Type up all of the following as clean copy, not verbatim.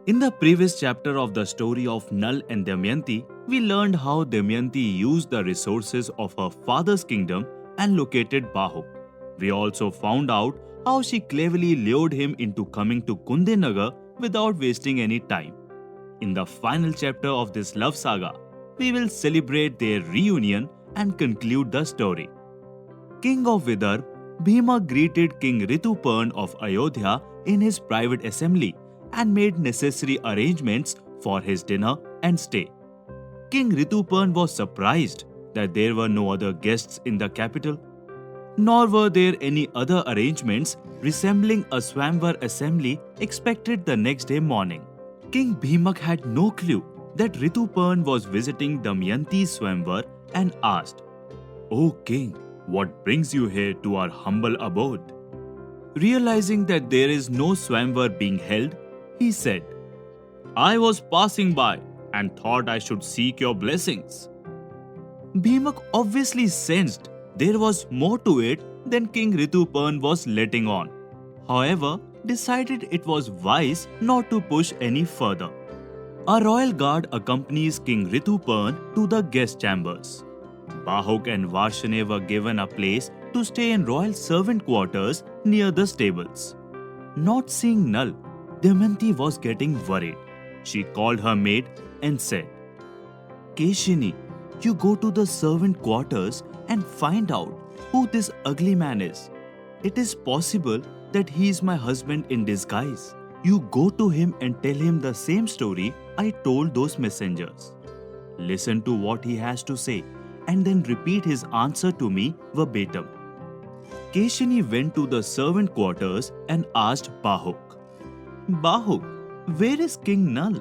In the previous chapter of the story of Nal and Damayanti, we learned how Damayanti used the resources of her father's kingdom and located Bahuk. We also found out how she cleverly lured him into coming to Kundenagar without wasting any time. In the final chapter of this love saga, we will celebrate their reunion and conclude the story. King of Vidarbha, Bhima greeted King Rituparn of Ayodhya in his private assembly and made necessary arrangements for his dinner and stay. King Rituparn was surprised that there were no other guests in the capital, nor were there any other arrangements resembling a Swamvar assembly expected the next day morning. King Bhimak had no clue that Rituparn was visiting Damayanti's Swamvar and asked, "O king, what brings you here to our humble abode?" Realizing that there is no Swamvar being held, he said, "I was passing by and thought I should seek your blessings." Bhimak obviously sensed there was more to it than King Rituparn was letting on. However, decided it was wise not to push any further. A royal guard accompanies King Rituparn to the guest chambers. Bahuk and Varshane were given a place to stay in royal servant quarters near the stables. Not seeing Nal, Damayanti was getting worried. She called her maid and said, "Keshini, you go to the servant quarters and find out who this ugly man is. It is possible that he is my husband in disguise. You go to him and tell him the same story I told those messengers. Listen to what he has to say and then repeat his answer to me verbatim." Keshini went to the servant quarters and asked Bahuk, "Bahuk, where is King Nal?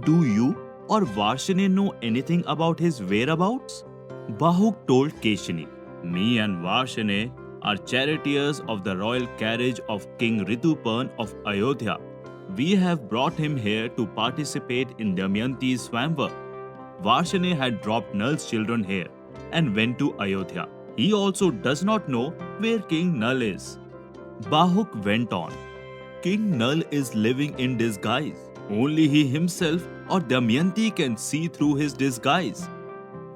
Do you or Varshane know anything about his whereabouts?" Bahuk told Keshini, "Me and Varshane are charioteers of the royal carriage of King Rituparn of Ayodhya. We have brought him here to participate in Damayanti's Swamvar. Varshane had dropped Nal's children here and went to Ayodhya. He also does not know where King Nal is." Bahuk went on, "King Nal is living in disguise. Only he himself or Damayanti can see through his disguise.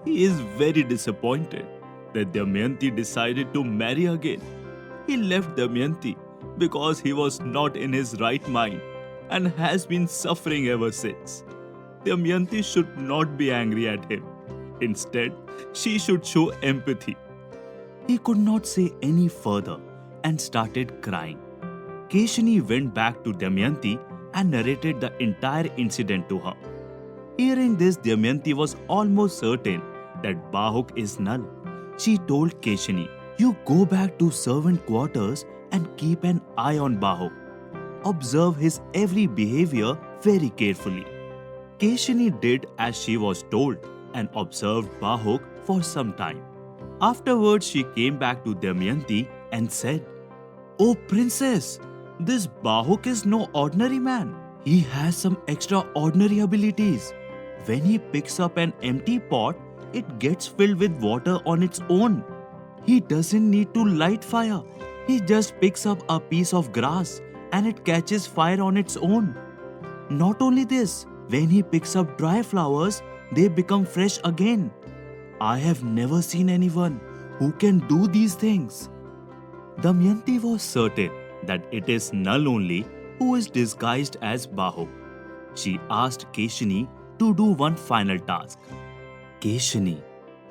He is very disappointed that Damayanti decided to marry again. He left Damayanti because he was not in his right mind and has been suffering ever since. Damayanti should not be angry at him. Instead, she should show empathy." He could not say any further and started crying. Keshini went back to Damayanti and narrated the entire incident to her. Hearing this, Damayanti was almost certain that Bahuk is Nal. She told Keshini, "You go back to servant quarters and keep an eye on Bahuk. Observe his every behavior very carefully." Keshini did as she was told and observed Bahuk for some time. Afterwards, she came back to Damayanti and said, "Oh princess, this Bahuk is no ordinary man. He has some extraordinary abilities. When he picks up an empty pot, it gets filled with water on its own. He doesn't need to light fire. He just picks up a piece of grass and it catches fire on its own. Not only this, when he picks up dry flowers, they become fresh again. I have never seen anyone who can do these things." Damayanti was certain that it is Nal only who is disguised as Bahuk. She asked Keshini to do one final task. "Keshini,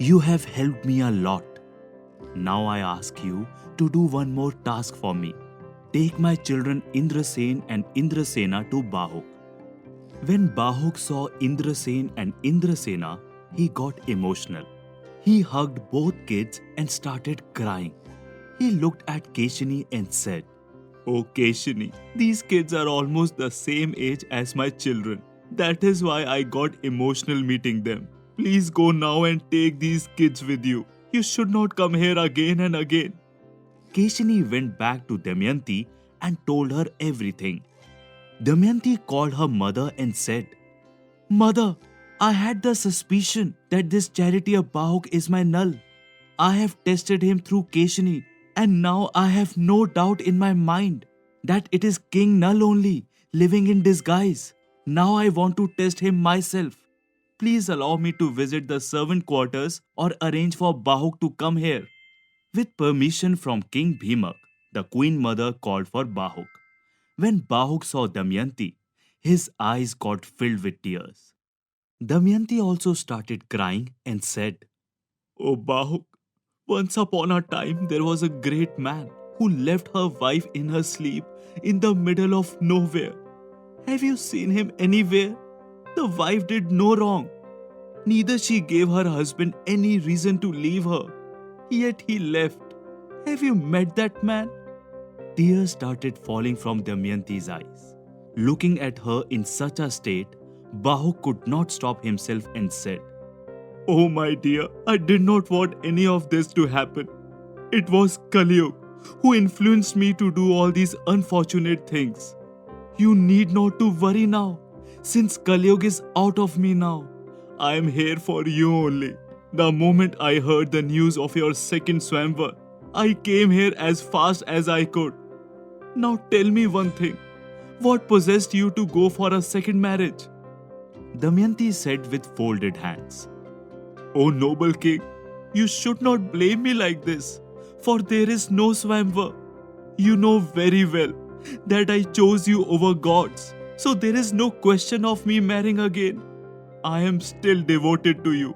you have helped me a lot. Now I ask you to do one more task for me. Take my children Indrasen and Indrasena to Bahuk." When Bahuk saw Indrasen and Indrasena, he got emotional. He hugged both kids and started crying. He looked at Keshini and said, "Oh Keshini, these kids are almost the same age as my children. That is why I got emotional meeting them. Please go now and take these kids with you. You should not come here again and again." Keshini went back to Damayanti and told her everything. Damayanti called her mother and said, "Mother, I had the suspicion that this charioteer Bahuk is my Nal. I have tested him through Keshini and now I have no doubt in my mind that it is King Nal only living in disguise. Now I want to test him myself. Please allow me to visit the servant quarters or arrange for Bahuk to come here. With permission from King Bhimak, the queen mother called for Bahuk. When Bahuk saw Damayanti, his eyes got filled with tears. Damayanti also started crying and said, "Oh Bahuk, once upon a time there was a great man who left her wife in her sleep in the middle of nowhere. Have you seen him anywhere? The wife did no wrong. Neither she gave her husband any reason to leave her. Yet he left. Have you met that man?" Tears started falling from Damayanti's eyes. Looking at her in such a state, Bahuk could not stop himself and said, "Oh my dear, I did not want any of this to happen. It was Kaliyug who influenced me to do all these unfortunate things. You need not to worry now, since Kaliyug is out of me now. I am here for you only. The moment I heard the news of your second Swamvar, I came here as fast as I could. Now tell me one thing. What possessed you to go for a second marriage?" Damayanti said with folded hands, "O noble king, you should not blame me like this, for there is no Swamvar. You know very well that I chose you over gods, so there is no question of me marrying again. I am still devoted to you.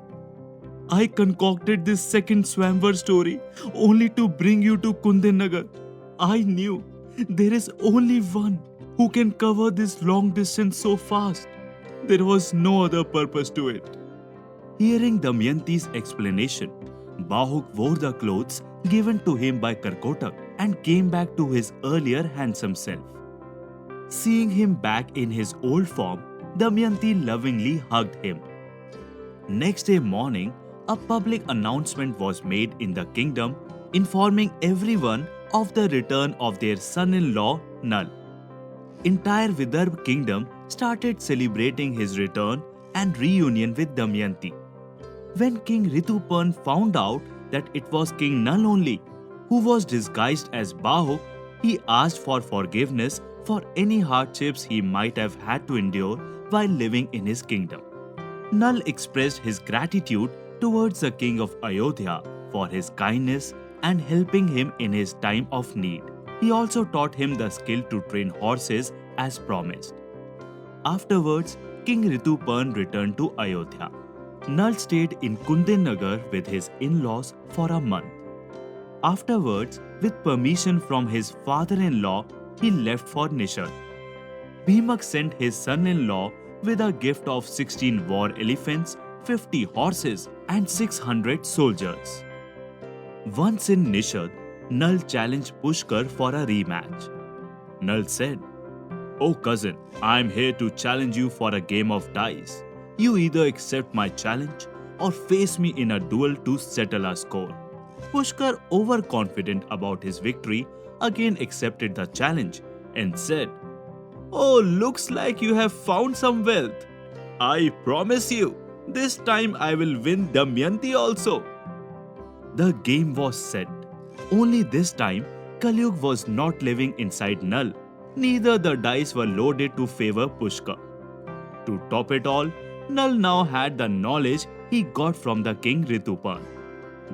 I concocted this second Swamvar story only to bring you to Kundinagar. I knew there is only one who can cover this long distance so fast. There was no other purpose to it." Hearing Damayanti's explanation, Bahuk wore the clothes given to him by Karkotak and came back to his earlier handsome self. Seeing him back in his old form, Damayanti lovingly hugged him. Next day morning, a public announcement was made in the kingdom informing everyone of the return of their son-in-law Nal. Entire Vidarbha kingdom started celebrating his return and reunion with Damayanti. When King Rituparn found out that it was King Nal only who was disguised as Bahuk, he asked for forgiveness for any hardships he might have had to endure while living in his kingdom. Nal expressed his gratitude towards the king of Ayodhya for his kindness and helping him in his time of need. He also taught him the skill to train horses as promised. Afterwards, King Rituparn returned to Ayodhya. Nal stayed in Kundinagar with his in-laws for a month. Afterwards, with permission from his father-in-law, he left for Nishad. Bhimak sent his son-in-law with a gift of 16 war elephants, 50 horses and 600 soldiers. Once in Nishad, Nal challenged Pushkar for a rematch. Nal said, "Oh cousin, I am here to challenge you for a game of dice. You either accept my challenge or face me in a duel to settle a score." Pushkar, overconfident about his victory, again accepted the challenge and said, "Oh, looks like you have found some wealth. I promise you, this time I will win Damayanti also." The game was set. Only this time, Kaliyug was not living inside Nal. Neither the dice were loaded to favor Pushkar. To top it all, Nal now had the knowledge he got from the king Rituparn.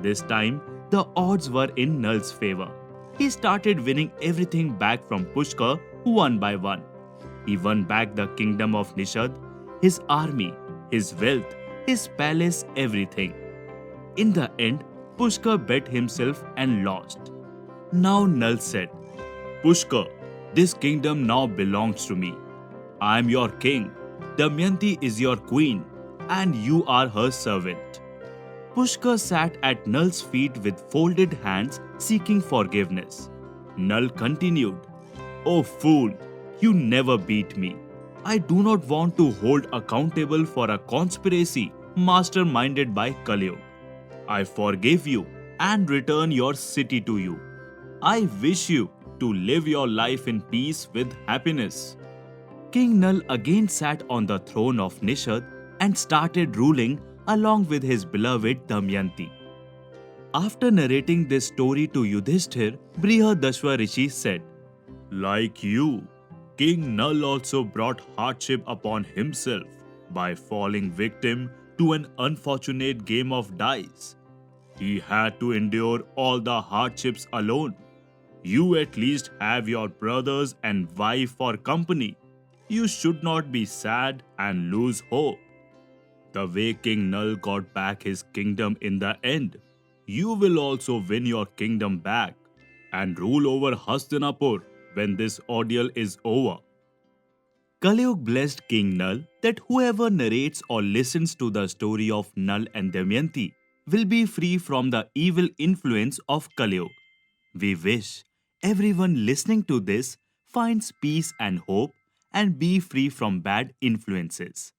This time, the odds were in Nal's favor. He started winning everything back from Pushkar one by one. He won back the kingdom of Nishad, his army, his wealth, his palace, everything. In the end, Pushkar bet himself and lost. Now Nal said, "Pushkar, this kingdom now belongs to me. I am your king, Damayanti is your queen, and you are her servant." Pushkar sat at Nal's feet with folded hands seeking forgiveness. Nal continued, "Oh fool, you never beat me. I do not want to hold accountable for a conspiracy masterminded by Kaliyug. I forgive you and return your city to you. I wish you to live your life in peace with happiness." King Nal again sat on the throne of Nishad and started ruling along with his beloved Damayanti. After narrating this story to Yudhishthir, Brihadashva Rishi said, "Like you, King Nal also brought hardship upon himself by falling victim to an unfortunate game of dice. He had to endure all the hardships alone. You at least have your brothers and wife for company. You should not be sad and lose hope. The way King Nal got back his kingdom in the end, you will also win your kingdom back and rule over Hastinapur when this ordeal is over. Kalyug blessed King Nal that whoever narrates or listens to the story of Nal and Damayanti will be free from the evil influence of Kalyug. We wish everyone listening to this finds peace and hope and be free from bad influences.